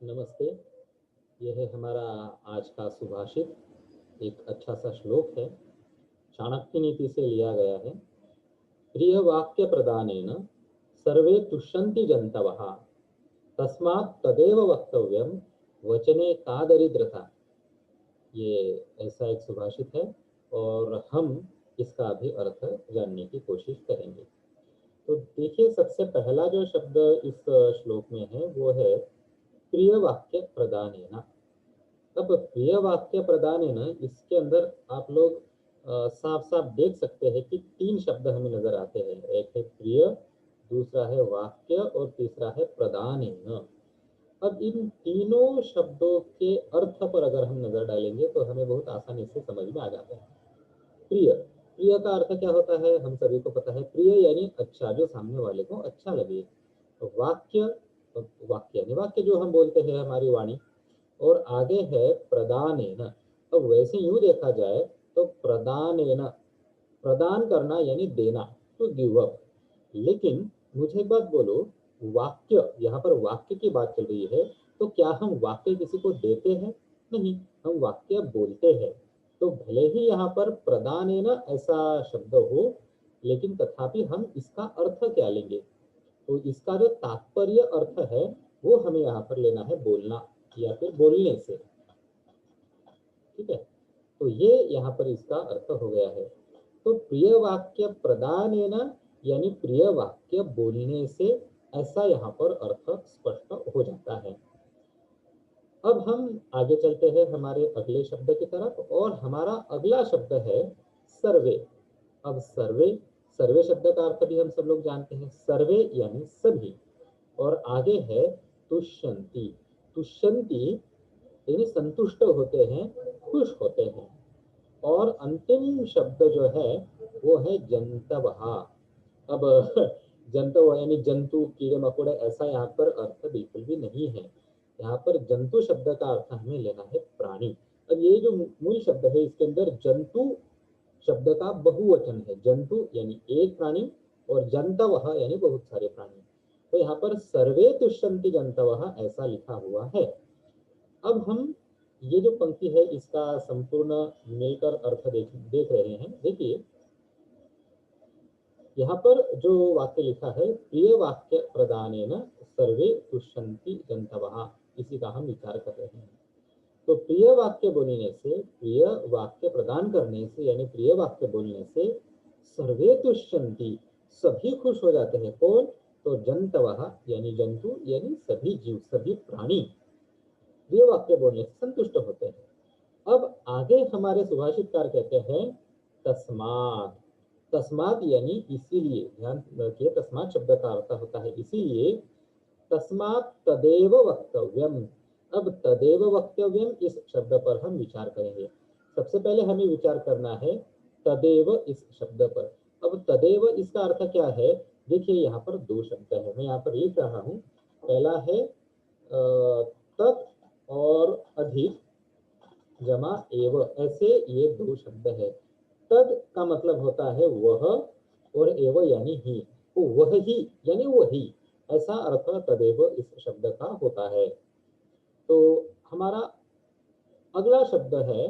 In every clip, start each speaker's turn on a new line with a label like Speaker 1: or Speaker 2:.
Speaker 1: नमस्ते। यह है हमारा आज का सुभाषित। एक अच्छा सा श्लोक है, चाणक्य नीति से लिया गया है। प्रिय वाक्य प्रदानेन सर्वे तुष्यन्ति जन्तवः, तस्मात् तदेव वक्तव्यम वचने का दरिद्रता। ये ऐसा एक सुभाषित है और हम इसका भी अर्थ जानने की कोशिश करेंगे। तो देखिए, सबसे पहला जो शब्द इस श्लोक में है वो है प्रिय वाक्य प्रदानेन। अब प्रिय वाक्य प्रदान है ना, इसके अंदर आप लोग साफ साफ देख सकते हैं कि तीन शब्द हमें नजर आते हैं। एक है प्रिय, दूसरा है वाक्य और तीसरा है प्रदान है ना। अब इन तीनों शब्दों के अर्थ पर अगर हम नजर डालेंगे तो हमें बहुत आसानी से समझ में आ जाता है। प्रिय, प्रिय का अर्थ क्या होता है हम सभी को पता है। प्रिय यानी अच्छा, जो सामने वाले को अच्छा लगे। तो वाक्य, वाक्य यानी वाक्य जो हम बोलते हैं, हमारी वाणी। और आगे है प्रदानेन। अब वैसे यूं देखा जाए तो प्रदानेन, प्रदान करना यानी देना, टू गिव अप। लेकिन मुझे एक बात बोलो, वाक्य, यहाँ पर वाक्य की बात चल रही है, तो क्या हम वाक्य किसी को देते हैं? नहीं, हम वाक्य बोलते हैं। तो भले ही यहाँ पर प्रदानेन ऐसा शब्द हो, लेकिन तथापि हम इसका अर्थ क्या लेंगे? तो इसका जो तात्पर्य अर्थ है वो हमें यहाँ पर लेना है बोलना या फिर बोलने से। ठीक है, तो ये यहाँ पर इसका अर्थ हो गया है। तो प्रिय वाक्य प्रदान है ना, यानी प्रिय वाक्य बोलने से, ऐसा यहाँ पर अर्थ स्पष्ट हो जाता है। अब हम आगे चलते हैं हमारे अगले शब्द की तरफ, और हमारा अगला शब्द है सर्वे। अब सर्वे, सर्वे शब्द का अर्थ भी हम सब लोग जानते हैं, सर्वे यानी सभी। और आगे है तुष्यंती। तुष्यंती यानी संतुष्ट होते हैं, खुश होते हैं। और अंतिम शब्द जो है वो है जंतवहा। अब जंतव यानी जंतु, कीड़े मकोड़े, ऐसा यहाँ पर अर्थ बिल्कुल भी नहीं है। यहाँ पर जंतु शब्द का अर्थ हमें लेना है प्राणी। अब ये जो मूल शब्द है, इसके अंदर जंतु शब्द का बहुवचन है। जंतु यानी एक प्राणी और जंतवः यानी बहुत सारे प्राणी। तो यहाँ पर सर्वे तुष्यन्ति जंतवः ऐसा लिखा हुआ है। अब हम ये जो पंक्ति है इसका संपूर्ण मिलकर अर्थ देख रहे हैं। देखिए, यहाँ पर जो वाक्य लिखा है, प्रिय वाक्य प्रदानेन सर्वे तुष्यन्ति जंतवः, इसी का हम विचार कर रहे हैं। तो प्रिय वाक्य बोलने से, प्रिय वाक्य प्रदान करने से, यानी प्रिय वाक्य बोलने से सर्वे तुष्यन्ति, सभी खुश हो जाते हैं। कौन? तो जंतवः यानी जंतु, यानी सभी जीव, सभी प्राणी प्रिय वाक्य बोलने से संतुष्ट होते हैं। अब आगे हमारे सुभाषितकार कहते हैं तस्मात्। तस्मात् यानी इसीलिए, ध्यान रखिए, तस्मात् शब्द का अर्थ होता है इसीलिए। तस्मात् तदेव वक्तव्यम। अब तदेव वक्तव्यम इस शब्द पर हम विचार करेंगे। सबसे पहले हमें विचार करना है तदेव इस शब्द पर। अब तदेव इसका अर्थ क्या है? देखिए, यहाँ पर दो शब्द है, मैं यहाँ पर लिख रहा हूँ। पहला है तत् और अधिक जमा एव, ऐसे ये दो शब्द है। तद का मतलब होता है वह, और एव यानी ही, तो वह ही यानी वही, ऐसा अर्थ तदेव इस शब्द का होता है। तो हमारा अगला शब्द है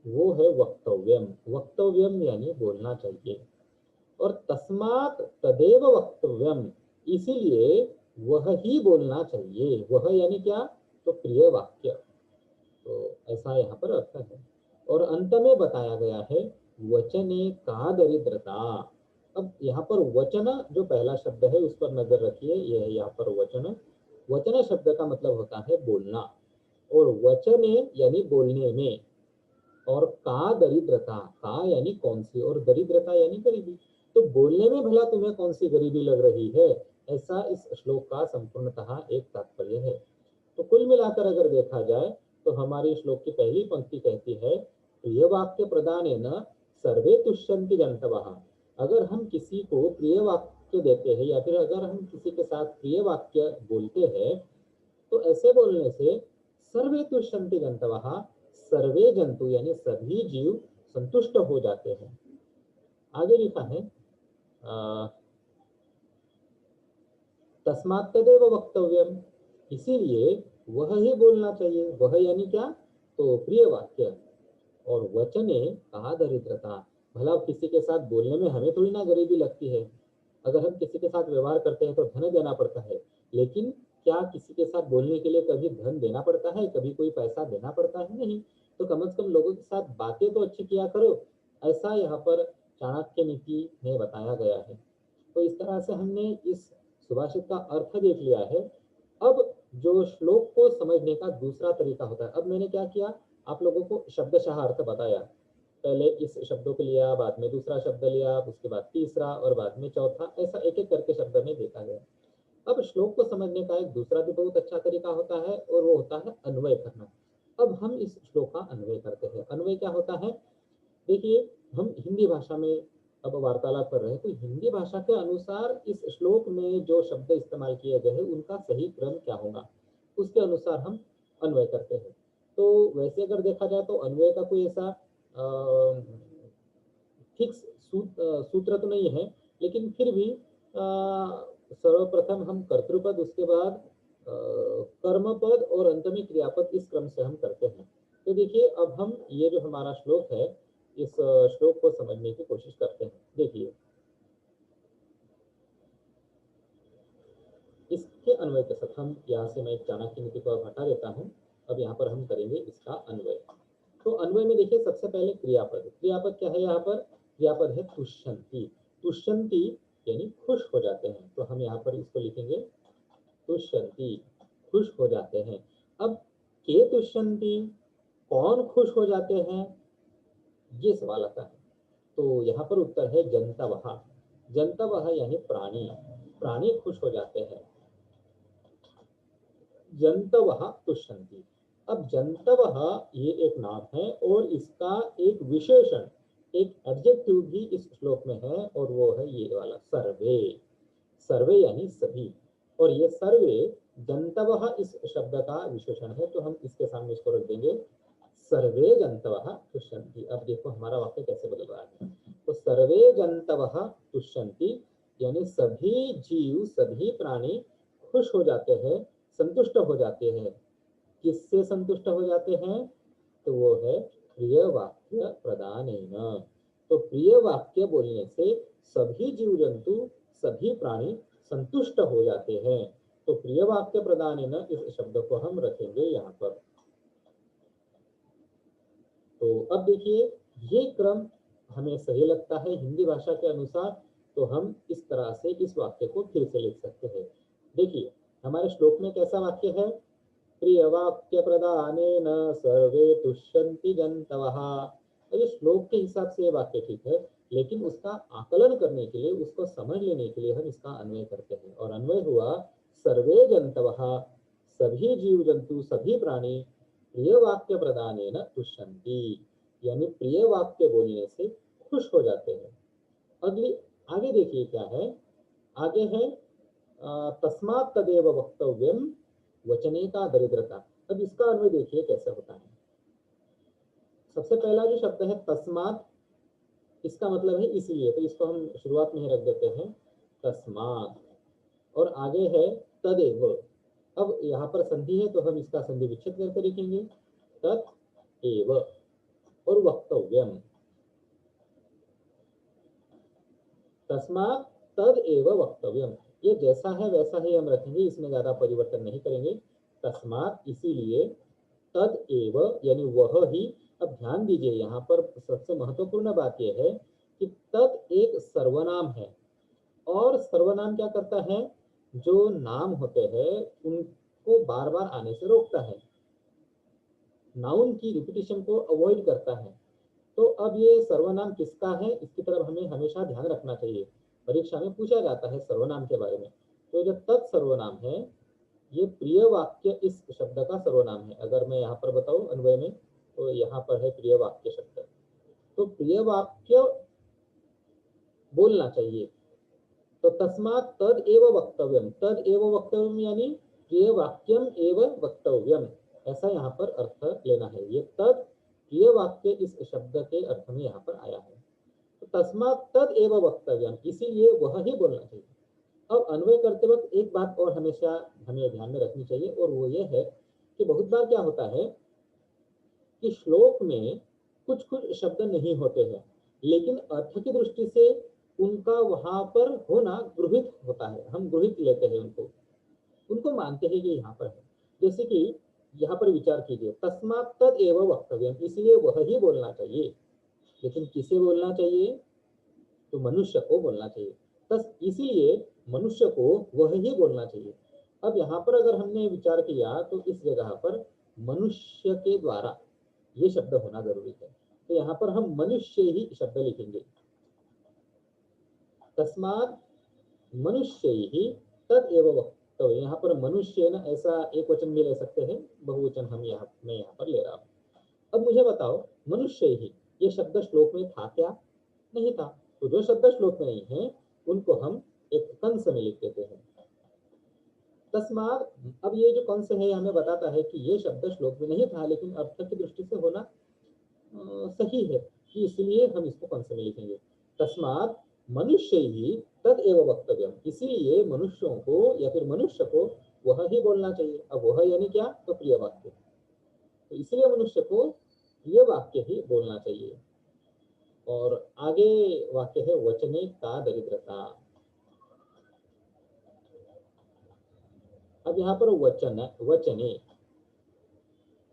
Speaker 1: वो है वक्तव्यम। वक्तव्यम यानी बोलना चाहिए। और तस्मात् तदेव वक्तव्यम, इसीलिए वह ही बोलना चाहिए। वह यानी क्या? तो प्रिय वाक्य। तो ऐसा यहाँ पर अर्थ है। और अंत में बताया गया है वचने का दरिद्रता। अब यहाँ पर वचन जो पहला शब्द है उस पर नजर रखिए। यह है यहाँ पर वचन। वचन शब्द का मतलब होता है बोलना, और वचने यानी बोलने में। और का दरिद्रता, का यानी कौन सी, और दरिद्रता यानी गरीबी। तो बोलने में भला तुम्हें कौन सी गरीबी लग रही है, ऐसा इस श्लोक का संपूर्णतः एक तात्पर्य है। तो कुल मिलाकर अगर देखा जाए तो हमारी श्लोक की पहली पंक्ति कहती है प्रिय वाक्य प्रदानेन सर्वे तुष्यन्ति जंतवः। अगर हम किसी को प्रिय वाक्य देते हैं या फिर अगर हम किसी के साथ प्रिय वाक्य बोलते हैं, तो ऐसे बोलने से सर्वे तुष्यन्ति जंतवः, सर्वे जंतु यानी सभी जीव संतुष्ट हो जाते हैं। आगे लिखा है तस्मात् तदेव वक्तव्यम, इसीलिए वह ही बोलना चाहिए। वह यानी क्या? तो प्रिय वाक्य। और वचने कहा दरिद्रता। भला किसी के साथ बोलने में हमें थोड़ी ना गरीबी लगती है। अगर हम किसी के साथ व्यवहार करते हैं तो धन देना पड़ता है, लेकिन क्या किसी के साथ बोलने के लिए कभी धन देना पड़ता है? कभी कोई पैसा देना पड़ता है? नहीं। तो कम से कम लोगों के साथ बातें तो अच्छी किया करो। ऐसा यहाँ पर चाणक्य नीति में बताया गया है। तो इस तरह से हमने इस सुभाषित का अर्थ देख लिया है। अब जो श्लोक को समझने का दूसरा तरीका होता है, अब मैंने क्या किया, आप लोगों को शब्दशः अर्थ बताया। पहले इस शब्दों को लिया, बाद में दूसरा शब्द लिया, उसके बाद तीसरा और बाद में चौथा, ऐसा एक एक करके शब्द में देखा गया। अब श्लोक को समझने का एक दूसरा भी बहुत अच्छा तरीका होता है, और वो होता है अन्वय करना। अब हम इस श्लोक का अन्वय करते हैं। अन्वय क्या होता है? देखिए, हम हिंदी भाषा में अब वार्तालाप कर रहे हैं, तो हिंदी भाषा के अनुसार इस श्लोक में जो शब्द इस्तेमाल किए गए हैं उनका सही क्रम क्या होगा, उसके अनुसार हम अन्वय करते हैं। तो वैसे अगर देखा जाए तो अन्वय का कोई ऐसा फिक्स सूत्र तो नहीं है, लेकिन फिर भी सर्वप्रथम हम कर्तृपद, उसके बाद कर्मपद और अंत में क्रियापद, इस क्रम से हम करते हैं। तो देखिए, अब हम ये जो हमारा श्लोक है, इस श्लोक को समझने की कोशिश करते हैं। देखिए, इसके अन्वय के साथ हम यहाँ से, मैं चाणक्य नीति को अब हटा देता हूँ। अब यहाँ पर हम करेंगे इसका अन्वय। तो अन्वय में देखिए, सबसे पहले क्रियापद। क्रियापद क्या है? यहाँ पर क्रियापद है तुष्यंती। तुष्यंती यानी खुश हो जाते हैं, तो हम यहाँ पर इसको लिखेंगे तुष्यंती, खुश हो जाते हैं। अब के तुष्यंती, कौन खुश हो जाते हैं, ये सवाल आता है। तो यहाँ पर उत्तर है जंतवः। जंतवः यानी प्राणी, प्राणी खुश हो जाते हैं। जंतवः तुष्यन्ति। अब जंतवः ये एक नाम है, और इसका एक विशेषण, एक एडजेक्टिव भी इस श्लोक में है, और वो है ये वाला सर्वे। सर्वे यानी सभी, और ये सर्वे जंतवः इस शब्द का विशेषण है, तो हम इसके सामने इसको रख देंगे सर्वे जंतवः तुष्यन्ति। अब देखो हमारा वाक्य कैसे बदल रहा है। तो सर्वे जंतवः तुष्यन्ति यानी सभी जीव, सभी प्राणी खुश हो जाते हैं, संतुष्ट हो जाते हैं। किससे संतुष्ट हो जाते हैं? तो वो है प्रिय वाक्य प्रदानेन। तो प्रिय वाक्य बोलने से सभी जीव जंतु, सभी प्राणी संतुष्ट हो जाते हैं। तो प्रिय वाक्य प्रदानेन इस शब्द को हम रखेंगे यहाँ पर। तो अब देखिए, ये क्रम हमें सही लगता है हिंदी भाषा के अनुसार, तो हम इस तरह से इस वाक्य को फिर से लिख सकते हैं। देखिए, हमारे श्लोक में कैसा वाक्य है? प्रिय वाक्य प्रदानेन सर्वे तुष्यन्ति जंतवः। तो ये श्लोक के हिसाब से ये वाक्य ठीक है, लेकिन उसका आकलन करने के लिए, उसको समझ लेने के लिए हम इसका अन्वय करते हैं, और अन्वय हुआ सर्वे जंतवः, सभी जीव जंतु, सभी प्राणी प्रिय वाक्य प्रदानेन तुष्यन्ति यानी प्रिय वाक्य बोलने से खुश हो जाते हैं। अगली, आगे देखिए क्या है। आगे है तस्मात् तदेव वक्तव्यम वचने का दरिद्रता। अब इसका अन्वय देखिए कैसे होता है। सबसे पहला जो शब्द है तस्मात्, इसका मतलब है इसलिए, तो इसको हम शुरुआत में ही रख देते हैं तस्मात्। और आगे है तदेव। अब यहाँ पर संधि है, तो हम इसका संधि विच्छेद करके लिखेंगे तत् एव। और वक्तव्यम, तस्मात् तद एव वक्तव्यम, ये जैसा है वैसा ही हम रखेंगे, इसमें ज्यादा परिवर्तन नहीं करेंगे। तस्मात् इसीलिए, तद एव यानी वह ही। अब ध्यान दीजिए, यहाँ पर सबसे महत्वपूर्ण बात यह है कि तद एक सर्वनाम है, और सर्वनाम क्या करता है? जो नाम होते हैं उनको बार बार आने से रोकता है, नाउन की रिपीटिशन को अवॉइड करता है। तो अब ये सर्वनाम किसका है, इसकी तरफ हमें हमेशा ध्यान रखना चाहिए। परीक्षा में पूछा जाता है सर्वनाम के बारे में। तो जो तत्सर्वनाम है, ये प्रिय वाक्य इस शब्द का सर्वनाम है। अगर मैं यहाँ पर बताऊं अन्वय में, तो यहाँ पर है प्रिय वाक्य शब्द। तो प्रिय वाक्य बोलना चाहिए। तो तस्मात् तद एव वक्तव्यम, तद एव वक्तव्यम यानी प्रिय वाक्यम एव वक्तव्यम, ऐसा यहाँ पर अर्थ लेना है। ये तद प्रिय वाक्य इस शब्द के अर्थ में यहाँ पर आया है। तो तस्मात् तद एव वक्तव्यम, इसीलिए वह ही बोलना चाहिए। अब अन्वय करते वक्त एक बात और हमेशा हमें ध्यान में रखनी चाहिए, और वो ये है कि बहुत बार क्या होता है कि श्लोक में कुछ कुछ शब्द नहीं होते हैं, लेकिन अर्थ की दृष्टि से उनका वहां पर होना गृहित होता है, हम गृहित लेते हैं उनको, उनको मानते हैं कि यहाँ पर है। जैसे कि यहाँ पर विचार कीजिए, तस्मात् तद एव वक्तव्यम, इसलिए वह ही बोलना चाहिए। लेकिन किसे बोलना चाहिए? तो मनुष्य को बोलना चाहिए। बस इसीलिए मनुष्य को वह ही बोलना चाहिए। अब यहाँ पर अगर हमने विचार किया तो इस जगह पर मनुष्य के द्वारा ये शब्द होना जरूरी है, तो यहाँ पर हम मनुष्य ही शब्द लिखेंगे। तस्मात् मनुष्य ही तद एव वक्तव्य, यहाँ पर मनुष्य न ऐसा एक वचन भी ले सकते हैं, बहुवचन मैं यहाँ पर ले रहा हूँ। अब मुझे बताओ, मनुष्य ही ये शब्द श्लोक में था क्या? नहीं था। तो जो शब्द श्लोक में नहीं है उनको हम एक कंस में लिख देते हैं। तस्मात्, अब ये जो कंस है हमें बताता है कि ये शब्द श्लोक में नहीं था, लेकिन अर्थ की दृष्टि से होना सही है, कि इसलिए हम इसको कंस में लिखेंगे। तस्मात् मनुष्य ही तद एव वक्तव्यम, इसीलिए मनुष्यों को या फिर मनुष्य को वह ही बोलना चाहिए। अब वह यानी क्या? तो प्रिय वाक्य, तो इसलिए मनुष्य को प्रिय वाक्य ही बोलना चाहिए। और आगे वाक्य है वचने का दरिद्रता। अब यहाँ पर वचन, वचने,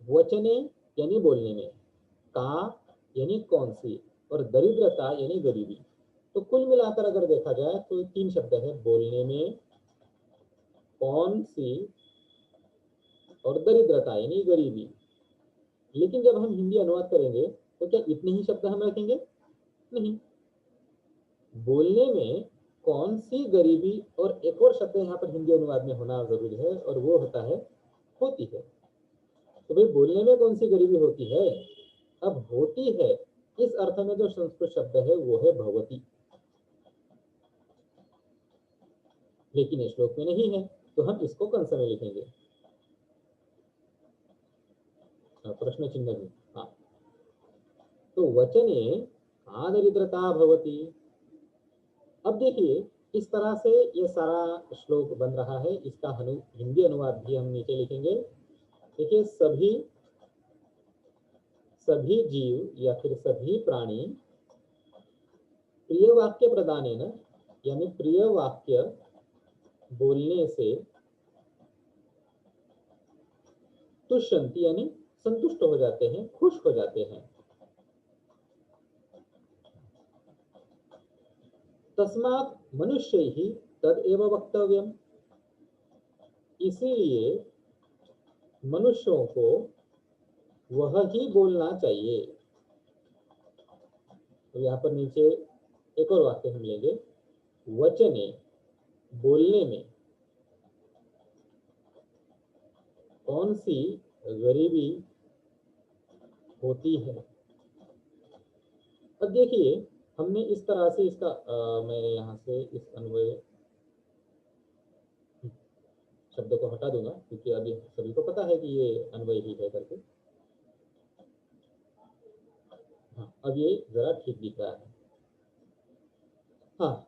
Speaker 1: वचने यानी बोलने में, का यानी कौन सी, और दरिद्रता यानी गरीबी। तो कुल मिलाकर अगर देखा जाए तो तीन शब्द है, बोलने में, कौन सी, और दरिद्रता यानी गरीबी। लेकिन जब हम हिंदी अनुवाद करेंगे तो क्या इतने ही शब्द हम रखेंगे? नहीं, बोलने में, कौन सी, गरीबी, और एक और शब्द यहाँ पर हिंदी अनुवाद में होना जरूरी है, और वो होता है होती है। तो भाई बोलने में कौन सी गरीबी होती है? अब होती है इस अर्थ में जो संस्कृत शब्द है वो है भवती, लेकिन इस श्लोक में नहीं है, तो हम इसको कंस में लिखेंगे, प्रश्न चिन्ह भी। हाँ, तो वचने का दरिद्रता भवती। अब देखिए, इस तरह से ये सारा श्लोक बन रहा है। इसका हिंदी अनुवाद भी हम नीचे लिखेंगे। देखिए, सभी सभी जीव या फिर सभी प्राणी प्रिय वाक्य प्रदानेन, यानी प्रिय वाक्य बोलने से तुष्यन्ति, यानी संतुष्ट हो जाते हैं, खुश हो जाते हैं। तस्मात् मनुष्य ही तद एव वक्तव्यम, इसीलिए मनुष्यों को वह ही बोलना चाहिए। तो यहाँ पर नीचे एक और वाक्य हम लेंगे, वचने, बोलने में, कौन सी गरीबी होती है। अब देखिए, हमने इस तरह से इसका मैं यहाँ से इस अन्वय शब्द को हटा दूंगा, क्योंकि अभी सभी को पता है कि ये अन्वय ही है करके। हाँ, अब ये जरा ठीक दिख रहा है। हाँ,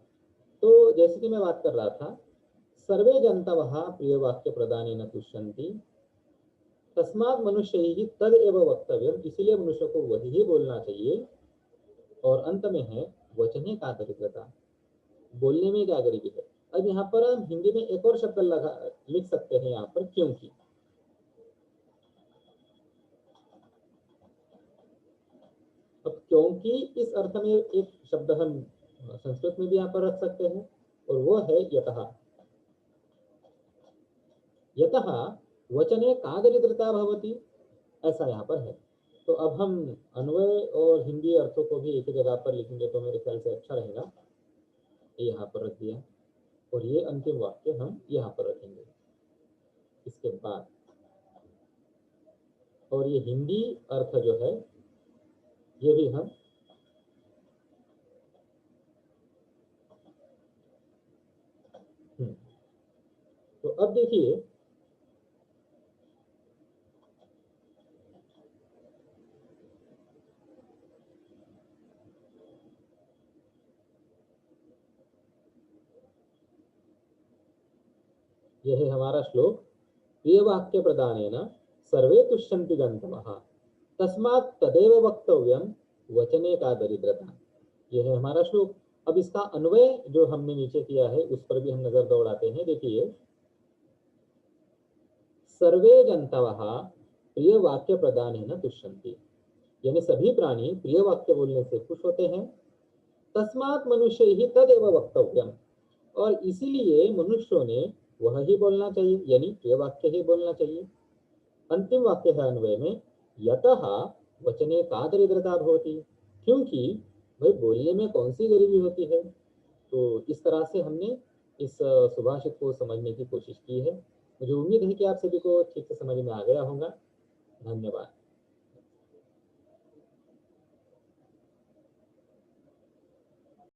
Speaker 1: तो जैसे कि मैं बात कर रहा था, सर्वे जनतवः प्रिय वाक्य प्रदानेन तुष्यन्ति, तस्मात् मनुष्य ही तद एव वक्तव्यम, इसीलिए मनुष्य को वही ही बोलना चाहिए। और अंत में है वचने का दरिद्रता, बोलने में क्या गरीबी है। अब यहाँ पर हम हिंदी में एक और शब्द लगा लिख सकते हैं यहाँ पर, क्योंकि। अब क्योंकि इस अर्थ में एक शब्द हम संस्कृत में भी यहाँ पर रख सकते हैं, और वो है यतः। यतः वचने का दरिद्रता भवति, ऐसा यहाँ पर है। तो अब हम अन्वय और हिंदी अर्थों को भी एक ही जगह पर लिखेंगे तो मेरे ख्याल से अच्छा रहेगा। ये यहाँ पर रख दिया, और ये अंतिम वाक्य हम यहाँ पर रखेंगे इसके बाद। और ये हिंदी अर्थ जो है ये भी हम तो अब देखिए, यह है हमारा श्लोक, प्रिय वाक्य प्रदानेन सर्वे तुष्यन्ति गन्तवः तस्मात् तदेव वक्तव्यम वचने का दरिद्रता। यह है हमारा श्लोक। अब इसका अन्वय जो हमने नीचे किया है उस पर भी हम नजर दौड़ाते हैं। देखिए, सर्वे जंतवः प्रिय वाक्य प्रदानेन तुष्यन्ति, यानी सभी प्राणी प्रिय वाक्य बोलने से खुश होते हैं। तस्मात् मनुष्य ही तदेव वक्तव्यम, और इसीलिए मनुष्यों ने वह ही बोलना चाहिए, यानी प्रिय वाक्य ही बोलना चाहिए। अंतिम वाक्य है अन्वय में, यतः वचने का दरिद्रता भवति, क्योंकि भाई बोलने में कौन सी गरीबी होती है। तो इस तरह से हमने इस सुभाषित को समझने की कोशिश की है। मुझे उम्मीद है कि आप सभी को ठीक से समझ में आ गया होगा। धन्यवाद।